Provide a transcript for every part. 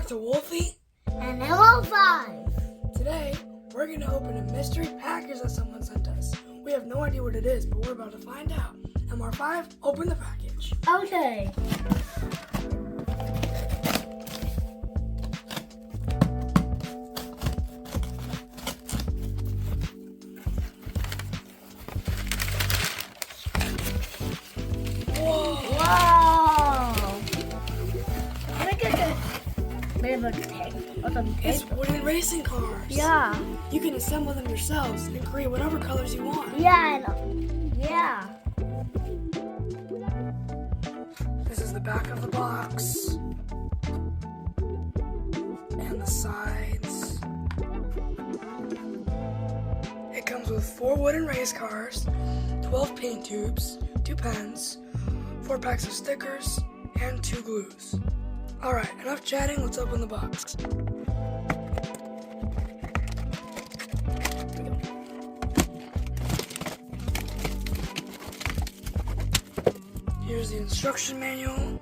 to Wolfie and MR5. Today, we're going to open a mystery package that someone sent us. We have no idea what it is, but we're about to find out. MR5, open the package. Okay. Whoa! Wow! Look at this. There's a tape. It's wooden racing cars. Yeah. You can assemble them yourselves and create whatever colors you want. Yeah, I know. Yeah. This is the back of the box. And the sides. It comes with 4 wooden race cars, 12 paint tubes, 2 pens, 4 packs of stickers, and 2 glues. Alright, enough chatting, let's open the box. Here's the instruction manual.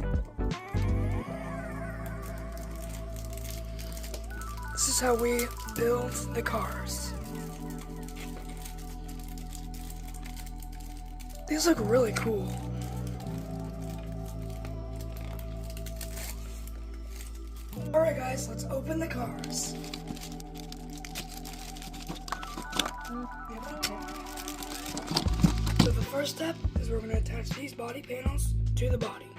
This is how we build the cars. These look really cool. Alright guys, let's open the cars. So the first step is we're going to attach these body panels to the body.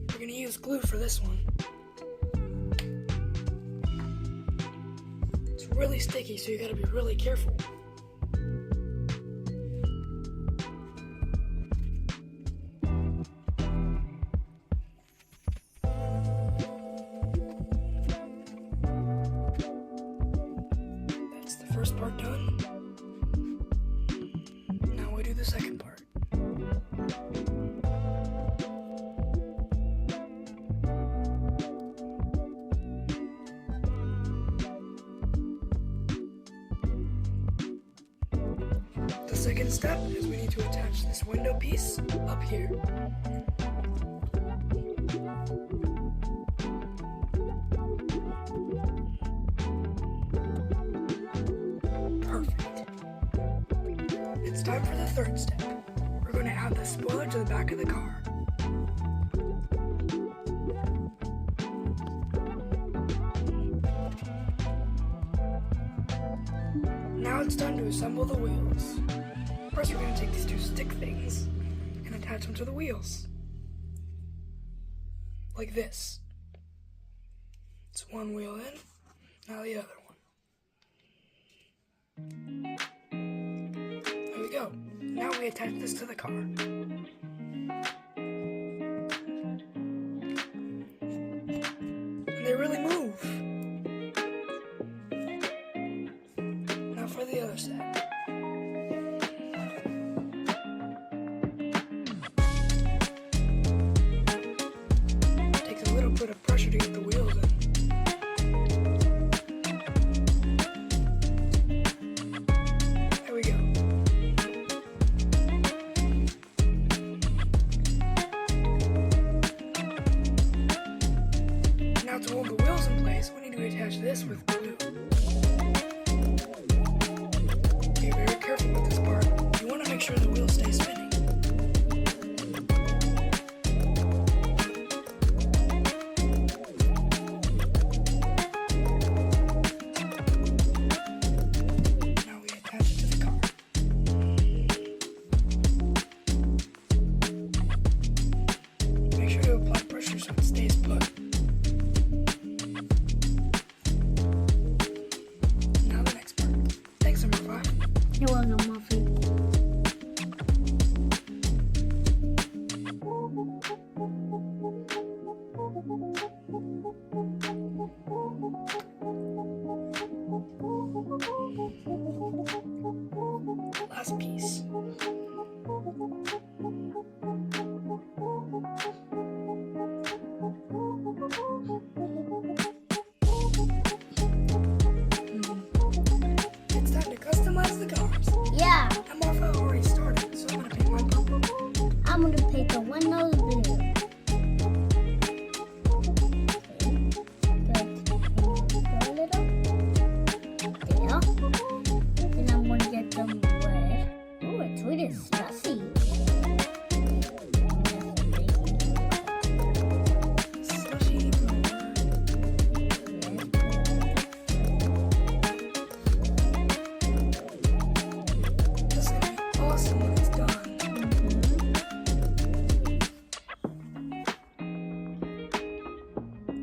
We're going to use glue for this one. It's really sticky, so you got to be really careful. That's the first part done. Now we do the second part. The second step is we need to attach this window piece up here. Perfect. It's time for the third step. We're going to add the spoiler to the back of the car. Now it's time to assemble the wheels. First we're going to take these 2 stick things and attach them to the wheels. Like this. It's one wheel in, now the other one. There we go. Now we attach this to the car. And they really move. Now for the other side. Takes a little bit of pressure to get the wheels in. There we go. Now to hold the wheels in place, we need to attach this with glue. Be very careful with this part. You want to make sure the wheels stay spinning. Now we attach it to the car. Make sure to apply pressure so it stays put. Now the next part. Thanks, MR5. You're welcome, Muffy. Last piece. It's time to customize the cars. Yeah. awesome when it's done.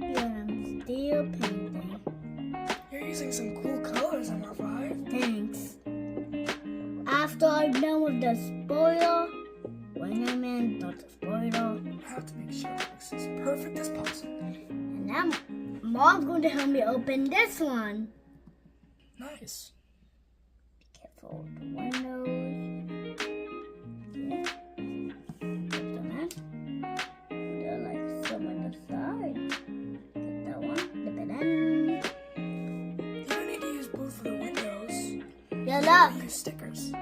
Yeah, I'm still painting. You're using some cool colors, MR5. Thanks. After I'm done with the spoiler, when I'm in the spoiler, I have to make sure it looks as perfect as possible. and then Mom's going to help me open this one. Nice. Be careful with the windows. Yeah. Put them in. They're like some on the side. Get that one. Dip it in. You don't need to use blue for the windows. Yeah, You look. use stickers. Oh.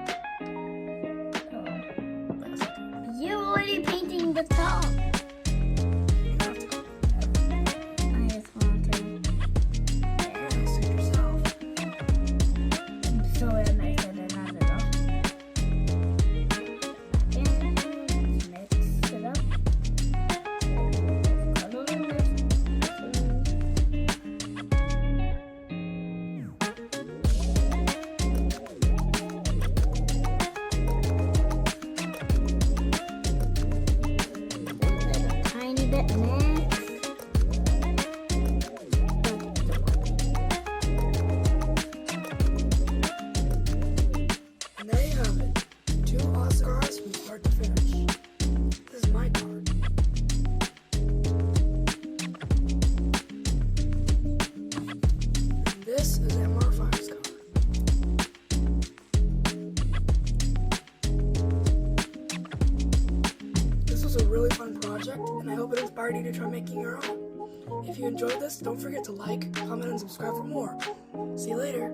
That's okay. You're already painting the top. You don't have to go I just want to. there. Suit yourself. I'm sorry I messed it up. And mix it up. Color in this. A tiny bit next. And there you have it. 2 awesome cards from start to finish. This is my card. And this is MR5's card. This was a really fun project, and I hope it inspired you to try making your own. If you enjoyed this, don't forget to like, comment, and subscribe for more. See you later.